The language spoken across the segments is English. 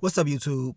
What's up, YouTube?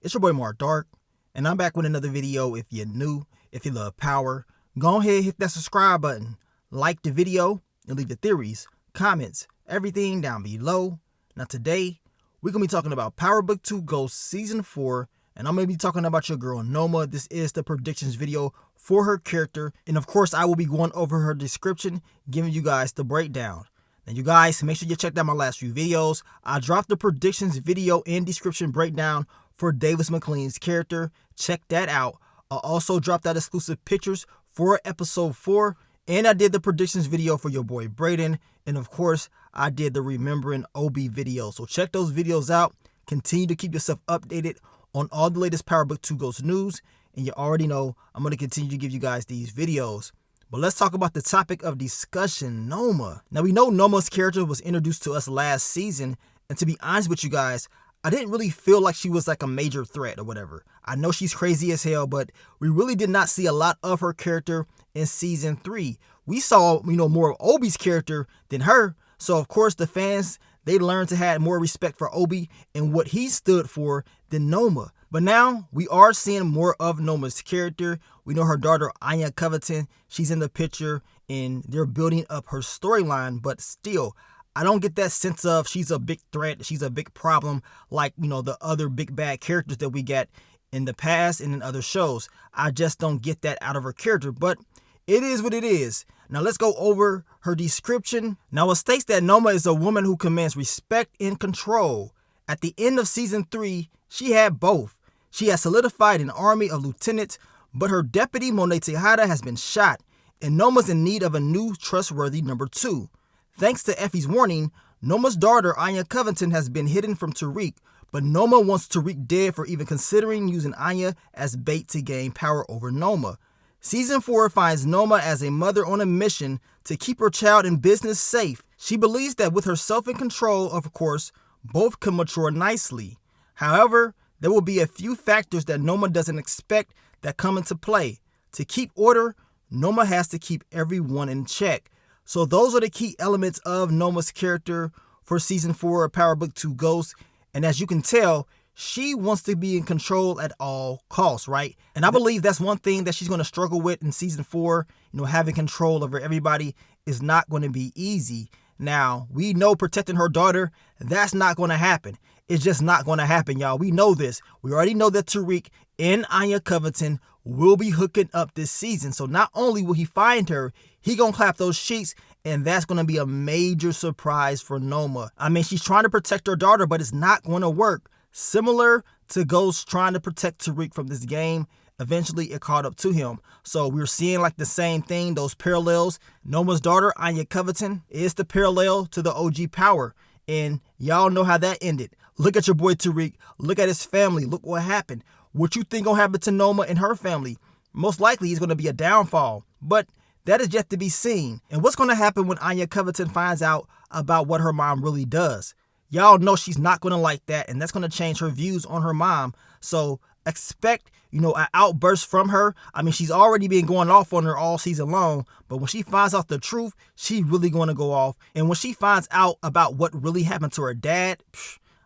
It's your boy Mark Dark, and I'm back with another video. If you're new, if you love power, go ahead and hit that subscribe button, like the video, and leave your theories, comments, everything down below. Now today, we're going to be talking about Power Book 2 Ghost Season 4, and I'm going to be talking about your girl Noma. This is the predictions video for her character, and of course, I will be going over her description, giving you guys the breakdown. Now you guys, make sure you check out my last few videos. I dropped the predictions video and description breakdown for Davis McLean's character. Check that out. I also dropped out exclusive pictures for episode 4. And I did the predictions video for your boy Brayden. And of course, I did the Remembering Obi video. So check those videos out. Continue to keep yourself updated on all the latest Power Book 2 Ghost news. And you already know I'm going to continue to give you guys these videos. But let's talk about the topic of discussion, Noma. Now, we know Noma's character was introduced to us last season, and to be honest with you guys, I didn't really feel like she was like a major threat or whatever. I know she's crazy as hell, but we really did not see a lot of her character in season 3. We saw, more of Obi's character than her, so of course the fans, they learned to have more respect for Obi and what he stood for than Noma. But now we are seeing more of Noma's character. We know her daughter, Anya Covington, she's in the picture and they're building up her storyline. But still, I don't get that sense of she's a big threat. She's a big problem like, the other big bad characters that we get in the past and in other shows. I just don't get that out of her character. But it is what it is. Now let's go over her description. Now it states that Noma is a woman who commands respect and control. At the end of season 3, she had both. She has solidified an army of lieutenants, but her deputy Monet Tejada has been shot, and Noma's in need of a new trustworthy number 2. Thanks to Effie's warning, Noma's daughter Anya Covington has been hidden from Tariq, but Noma wants Tariq dead for even considering using Anya as bait to gain power over Noma. Season 4 finds Noma as a mother on a mission to keep her child and business safe. She believes that with herself in control, of course, both can mature nicely. However, there will be a few factors that Noma doesn't expect that come into play. To keep order, Noma has to keep everyone in check. So those are the key elements of Noma's character for Season 4 of Power Book 2 Ghost. And as you can tell, she wants to be in control at all costs, right? And I believe that's one thing that she's going to struggle with in Season 4. Having control over everybody is not going to be easy. Now, we know protecting her daughter, that's not going to happen. It's just not going to happen, y'all. We know this. We already know that Tariq and Anya Covington will be hooking up this season. So not only will he find her, he going to clap those sheets, and that's going to be a major surprise for Noma. I mean, she's trying to protect her daughter, but it's not going to work. Similar to Ghost trying to protect Tariq from this game, eventually it caught up to him. So we're seeing like the same thing, those parallels. Noma's daughter, Anya Covington, is the parallel to the OG Power. And y'all know how that ended. Look at your boy Tariq. Look at his family. Look what happened. What you think gonna happen to Noma and her family? Most likely it's gonna be a downfall. But that is yet to be seen. And what's gonna happen when Anya Covington finds out about what her mom really does? Y'all know she's not gonna like that, and that's gonna change her views on her mom. So expect, an outburst from her. I mean, she's already been going off on her all season long, but when she finds out the truth, she's really going to go off. And when she finds out about what really happened to her dad,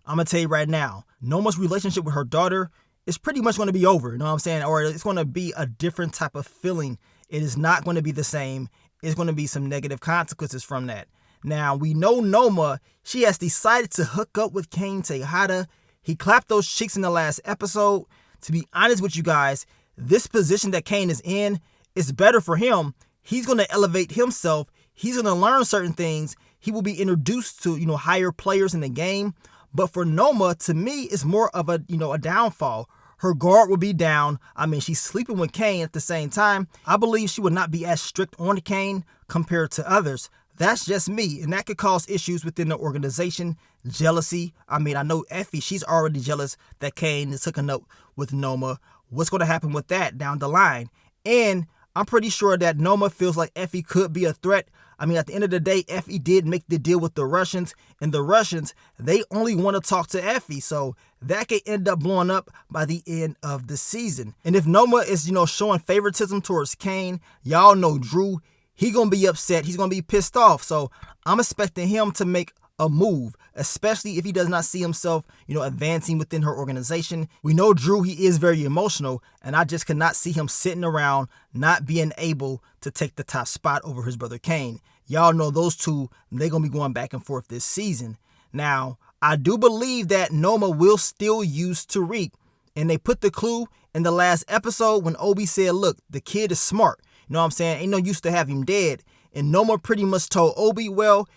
I'm going to tell you right now, Noma's relationship with her daughter is pretty much going to be over, you know what I'm saying? Or it's going to be a different type of feeling. It is not going to be the same. It's going to be some negative consequences from that. Now, we know Noma, she has decided to hook up with Kane Tejada. He clapped those cheeks in the last episode. To be honest with you guys, this position that Kane is in is better for him. He's going to elevate himself. He's going to learn certain things. He will be introduced to, higher players in the game. But for Noma, to me, it's more of a, a downfall. Her guard will be down. I mean, she's sleeping with Kane at the same time. I believe she would not be as strict on Kane compared to others. That's just me, and that could cause issues within the organization, jealousy. I mean, I know Effie, she's already jealous that Kane is hooking up with Noma. What's going to happen with that down the line? And I'm pretty sure that Noma feels like Effie could be a threat. I mean, at the end of the day, Effie did make the deal with the Russians, and the Russians, they only want to talk to Effie, so that could end up blowing up by the end of the season. And if Noma is, showing favoritism towards Kane, y'all know Drew, he gonna be upset. He's gonna be pissed off. So I'm expecting him to make a move, especially if he does not see himself, advancing within her organization. We know Drew, he is very emotional, and I just cannot see him sitting around not being able to take the top spot over his brother Kane. Y'all know those two, they're going to be going back and forth this season. Now, I do believe that Noma will still use Tariq, and they put the clue in the last episode when Obi said, look, the kid is smart. You know what I'm saying? Ain't no use to have him dead. And Noma pretty much told Obi, well,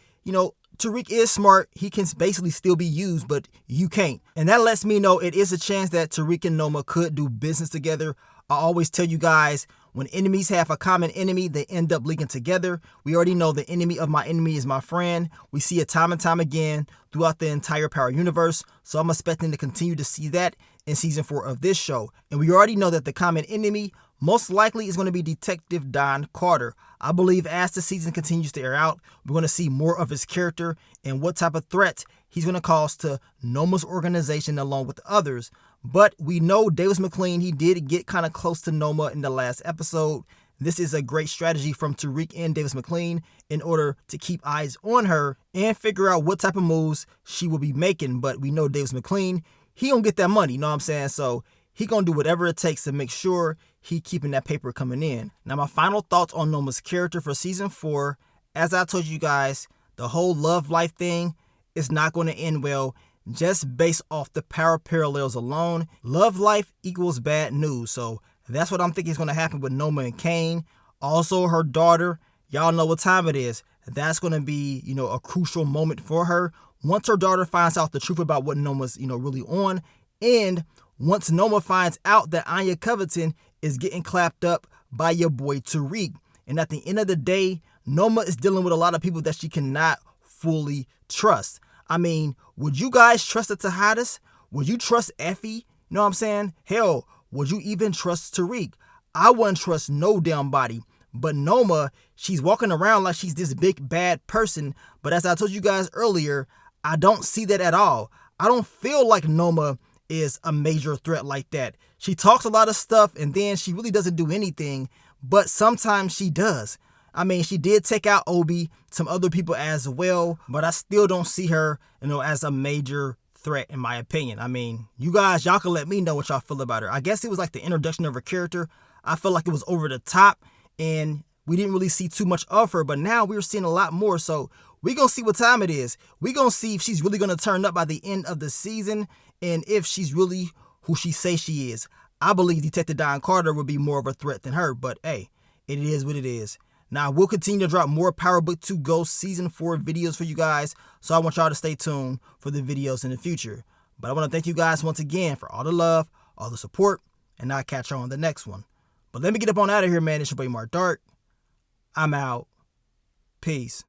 Tariq is smart. He can basically still be used, but you can't. And that lets me know it is a chance that Tariq and Noma could do business together. I always tell you guys, when enemies have a common enemy, they end up linking together. We already know the enemy of my enemy is my friend. We see it time and time again throughout the entire Power universe. So I'm expecting to continue to see that in season 4 of this show. And we already know that the common enemy most likely is going to be Detective Don Carter. I believe as the season continues to air out, we're going to see more of his character and what type of threat he's going to cause to Noma's organization along with others. But we know Davis McLean, he did get kind of close to Noma in the last episode. This is a great strategy from Tariq and Davis McLean in order to keep eyes on her and figure out what type of moves she will be making. But we know Davis McLean, he gonna get that money, you know what I'm saying? So he gonna do whatever it takes to make sure he keeping that paper coming in. Now, my final thoughts on Noma's character for season 4, as I told you guys, the whole love life thing is not going to end well just based off the power parallels alone. Love life equals bad news. So that's what I'm thinking is going to happen with Noma and Kane. Also, her daughter, y'all know what time it is. That's going to be, a crucial moment for her. Once her daughter finds out the truth about what Noma's, really on, and once Noma finds out that Anya Covington is getting clapped up by your boy Tariq. And at the end of the day, Noma is dealing with a lot of people that she cannot fully trust. I mean, would you guys trust the Tejadas? Would you trust Effie? You know what I'm saying? Hell, would you even trust Tariq? I wouldn't trust no damn body. But Noma, she's walking around like she's this big bad person. But as I told you guys earlier, I don't see that at all. I don't feel like Noma is a major threat like that. She talks a lot of stuff and then she really doesn't do anything, but sometimes she does. I mean, she did take out Obi, some other people as well, but I still don't see her, as a major threat in my opinion. I mean, you guys, y'all can let me know what y'all feel about her. I guess it was like the introduction of her character. I felt like it was over the top and we didn't really see too much of her, but now we're seeing a lot more. So we're going to see what time it is. We're going to see if she's really going to turn up by the end of the season and if she's really who she says she is. I believe Detective Don Carter would be more of a threat than her, but hey, it is what it is. Now, we'll continue to drop more Power Book 2 Ghost Season 4 videos for you guys, so I want y'all to stay tuned for the videos in the future. But I want to thank you guys once again for all the love, all the support, and I'll catch y'all on the next one. But let me get up on out of here, man. It's your boy Mark Dark. I'm out. Peace.